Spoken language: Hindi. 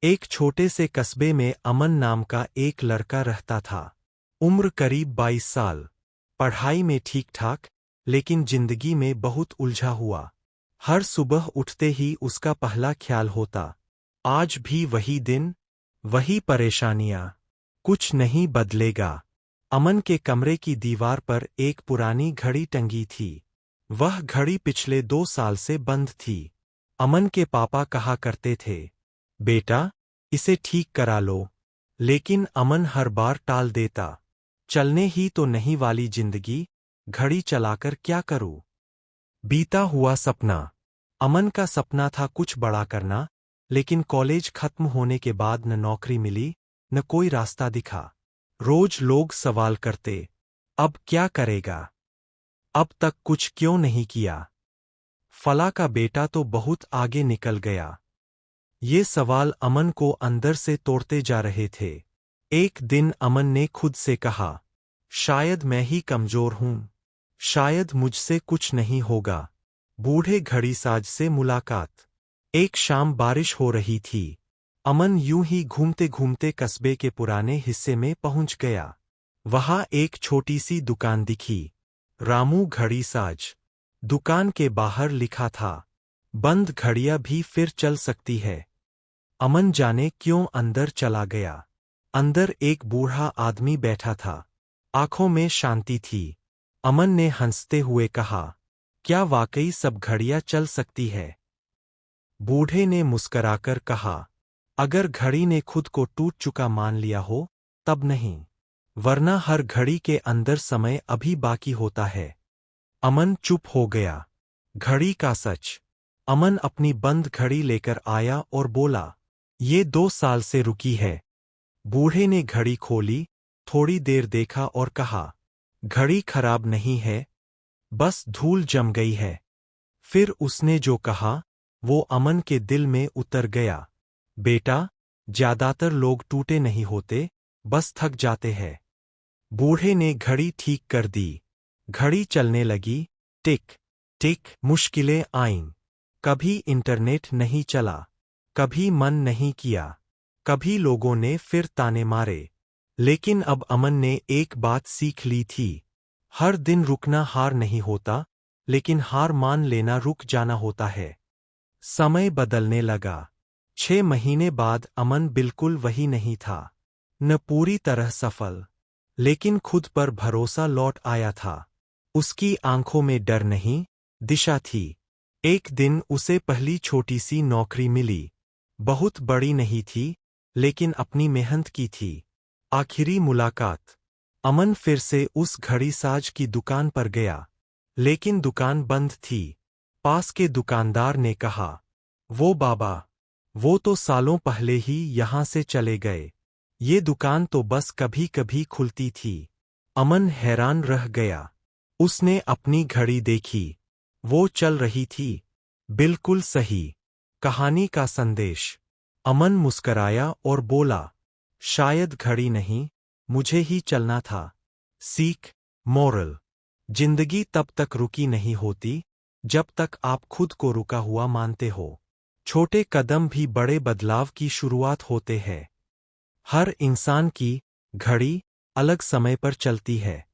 एक छोटे से कस्बे में अमन नाम का एक लड़का रहता था। उम्र करीब 22 साल। पढ़ाई में ठीक ठाक, लेकिन जिंदगी में बहुत उलझा हुआ। हर सुबह उठते ही उसका पहला ख्याल होता, आज भी वही दिन, वही परेशानियां, कुछ नहीं बदलेगा। अमन के कमरे की दीवार पर एक पुरानी घड़ी टंगी थी। वह घड़ी पिछले 2 साल से बंद थी। अमन के पापा कहा करते थे, बेटा, इसे ठीक करा लो। लेकिन अमन हर बार टाल देता। चलने ही तो नहीं वाली जिंदगी, घड़ी चलाकर क्या करूं? बीता हुआ सपना। अमन का सपना था कुछ बड़ा करना, लेकिन कॉलेज खत्म होने के बाद न नौकरी मिली, न कोई रास्ता दिखा। रोज लोग सवाल करते, अब क्या करेगा? अब तक कुछ क्यों नहीं किया? फला का बेटा तो बहुत आगे निकल गया। ये सवाल अमन को अंदर से तोड़ते जा रहे थे। एक दिन अमन ने खुद से कहा, शायद मैं ही कमजोर हूं, शायद मुझसे कुछ नहीं होगा। बूढ़े घड़ीसाज से मुलाकात। एक शाम बारिश हो रही थी। अमन यूं ही घूमते घूमते कस्बे के पुराने हिस्से में पहुंच गया। वहां एक छोटी सी दुकान दिखी, रामू घड़ीसाज। दुकान के बाहर लिखा था, बंद घड़ियां भी फिर चल सकती है। अमन जाने क्यों अंदर चला गया। अंदर एक बूढ़ा आदमी बैठा था। आंखों में शांति थी। अमन ने हंसते हुए कहा, क्या वाकई सब घड़ियां चल सकती है? बूढ़े ने मुस्कराकर कहा, अगर घड़ी ने खुद को टूट चुका मान लिया हो, तब नहीं, वरना हर घड़ी के अंदर समय अभी बाकी होता है। अमन चुप हो गया। घड़ी का सच। अमन अपनी बंद घड़ी लेकर आया और बोला, ये 2 साल से रुकी है। बूढ़े ने घड़ी खोली, थोड़ी देर देखा और कहा, घड़ी खराब नहीं है, बस धूल जम गई है। फिर उसने जो कहा, वो अमन के दिल में उतर गया। बेटा, ज्यादातर लोग टूटे नहीं होते, बस थक जाते हैं। बूढ़े ने घड़ी ठीक कर दी। घड़ी चलने लगी, टिक टिक। मुश्किलें आईं। कभी इंटरनेट नहीं चला, कभी मन नहीं किया, कभी लोगों ने फिर ताने मारे। लेकिन अब अमन ने एक बात सीख ली थी, हर दिन रुकना हार नहीं होता, लेकिन हार मान लेना रुक जाना होता है। समय बदलने लगा। 6 महीने बाद अमन बिल्कुल वही नहीं था। न पूरी तरह सफल, लेकिन खुद पर भरोसा लौट आया था। उसकी आंखों में डर नहीं, दिशा थी। एक दिन उसे पहली छोटी सी नौकरी मिली। बहुत बड़ी नहीं थी, लेकिन अपनी मेहनत की थी। आखिरी मुलाकात। अमन फिर से उस घड़ीसाज की दुकान पर गया, लेकिन दुकान बंद थी। पास के दुकानदार ने कहा, वो बाबा, वो तो सालों पहले ही यहां से चले गए। ये दुकान तो बस कभी कभी खुलती थी। अमन हैरान रह गया। उसने अपनी घड़ी देखी, वो चल रही थी, बिल्कुल सही। कहानी का संदेश। अमन मुस्कराया और बोला, शायद घड़ी नहीं, मुझे ही चलना था। सीख, मोरल। जिंदगी तब तक रुकी नहीं होती, जब तक आप खुद को रुका हुआ मानते हो। छोटे कदम भी बड़े बदलाव की शुरुआत होते हैं। हर इंसान की घड़ी अलग समय पर चलती है।